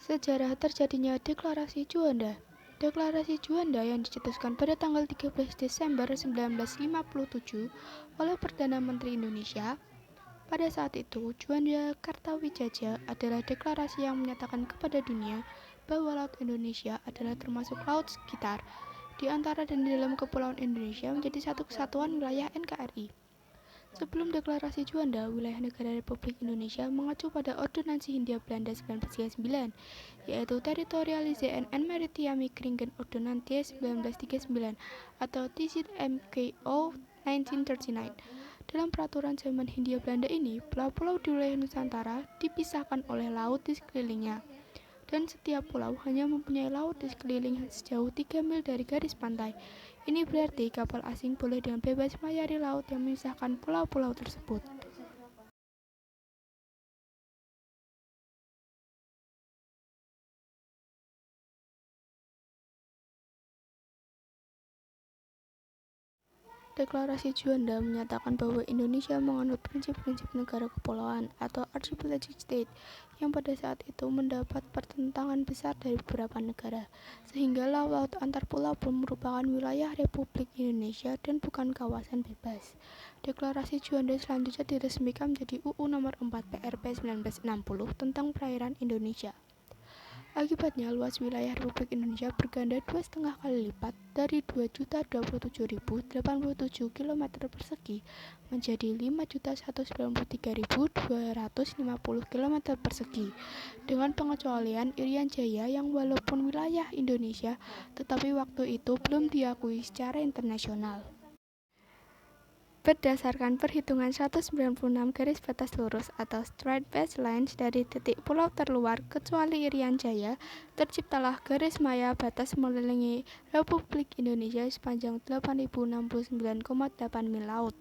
Sejarah terjadinya Deklarasi Juanda. Deklarasi Juanda yang dicetuskan pada tanggal 13 Desember 1957 oleh Perdana Menteri Indonesia. Pada saat itu, Juanda Kartawijaya adalah deklarasi yang menyatakan kepada dunia bahwa Laut Indonesia adalah termasuk laut sekitar di antara dan di dalam Kepulauan Indonesia menjadi satu kesatuan wilayah NKRI. Sebelum Deklarasi Juanda, wilayah negara Republik Indonesia mengacu pada Ordonansi Hindia Belanda 1939, yaitu Territorialisation and Maritime Kringen Ordonnantie 1939 atau TZMKO 1939. Dalam peraturan zaman Hindia Belanda ini, pulau-pulau di wilayah Nusantara dipisahkan oleh laut di sekelilingnya, dan setiap pulau hanya mempunyai laut di sekeliling sejauh 3 mil dari garis pantai. Ini berarti kapal asing boleh dengan bebas melayari laut yang memisahkan pulau-pulau tersebut. Deklarasi Juanda menyatakan bahwa Indonesia menganut prinsip-prinsip negara kepulauan atau archipelagic state yang pada saat itu mendapat pertentangan besar dari beberapa negara, sehingga laut antar pulau pun merupakan wilayah Republik Indonesia dan bukan kawasan bebas. Deklarasi Juanda selanjutnya diresmikan menjadi UU Nomor 4 PRP 1960 tentang perairan Indonesia. Akibatnya, luas wilayah Republik Indonesia berganda 2,5 kali lipat dari 2.020.087 km persegi menjadi 5.193.250 km persegi, dengan pengecualian Irian Jaya yang walaupun wilayah Indonesia, tetapi waktu itu belum diakui secara internasional. Berdasarkan perhitungan 196 garis batas lurus atau straight baselines dari titik pulau terluar kecuali Irian Jaya, terciptalah garis maya batas mengelilingi Republik Indonesia sepanjang 8.069,8 mil laut.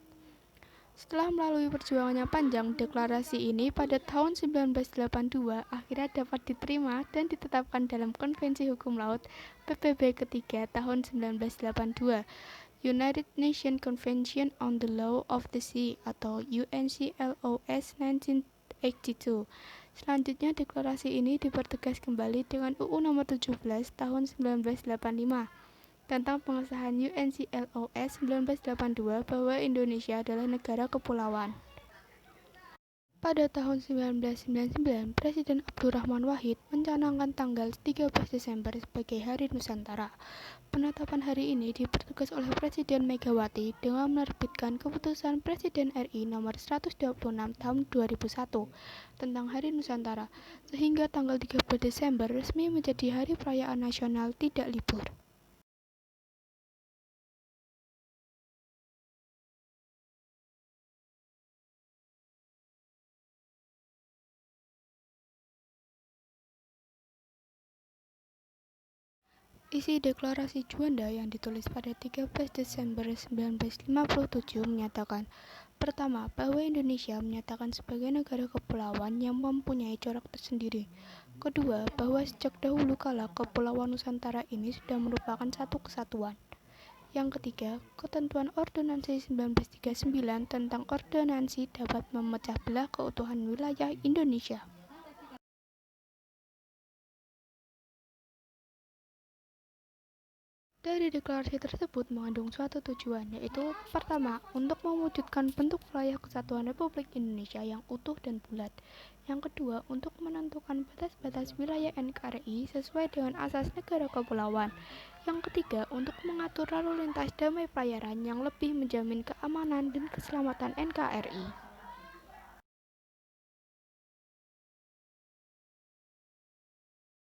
Setelah melalui perjuangan yang panjang, deklarasi ini pada tahun 1982 akhirnya dapat diterima dan ditetapkan dalam Konvensi Hukum Laut PBB ketiga tahun 1982. United Nations Convention on the Law of the Sea atau UNCLOS 1982. Selanjutnya, deklarasi ini dipertegas kembali dengan UU Nomor 17 Tahun 1985 tentang pengesahan UNCLOS 1982 bahwa Indonesia adalah negara kepulauan. Pada tahun 1999, Presiden Abdurrahman Wahid mencanangkan tanggal 13 Desember sebagai Hari Nusantara. Penetapan hari ini dipertegas oleh Presiden Megawati dengan menerbitkan Keputusan Presiden RI Nomor 126 Tahun 2001 tentang Hari Nusantara, sehingga tanggal 13 Desember resmi menjadi hari perayaan nasional tidak libur. Isi Deklarasi Juanda yang ditulis pada 13 Desember 1957 menyatakan, pertama, bahwa Indonesia menyatakan sebagai negara kepulauan yang mempunyai corak tersendiri. Kedua, bahwa sejak dahulu kala Kepulauan Nusantara ini sudah merupakan satu kesatuan. Yang ketiga, ketentuan Ordonansi 1939 tentang ordonansi dapat memecah belah keutuhan wilayah Indonesia. Dari deklarasi tersebut mengandung suatu tujuan, yaitu pertama, untuk mewujudkan bentuk wilayah kesatuan Republik Indonesia yang utuh dan bulat. Yang kedua, untuk menentukan batas-batas wilayah NKRI sesuai dengan asas negara kepulauan. Yang ketiga, untuk mengatur lalu lintas damai pelayaran yang lebih menjamin keamanan dan keselamatan NKRI.